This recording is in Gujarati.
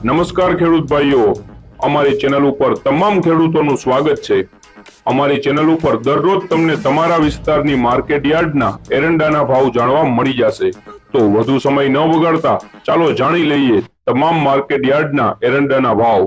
નમસ્કાર ખેડૂત ભાઈઓ, અમારી ચેનલ ઉપર તમામ ખેડૂતોનું સ્વાગત છે। અમારી ચેનલ ઉપર દરરોજ તમને તમારા વિસ્તારની માર્કેટ યાર્ડના એરંડાના ભાવ જાણવા મળી જશે। તો વધુ સમય ન બગાડતા ચાલો જાણી લઈએ તમામ માર્કેટ યાર્ડના એરંડાના ભાવ।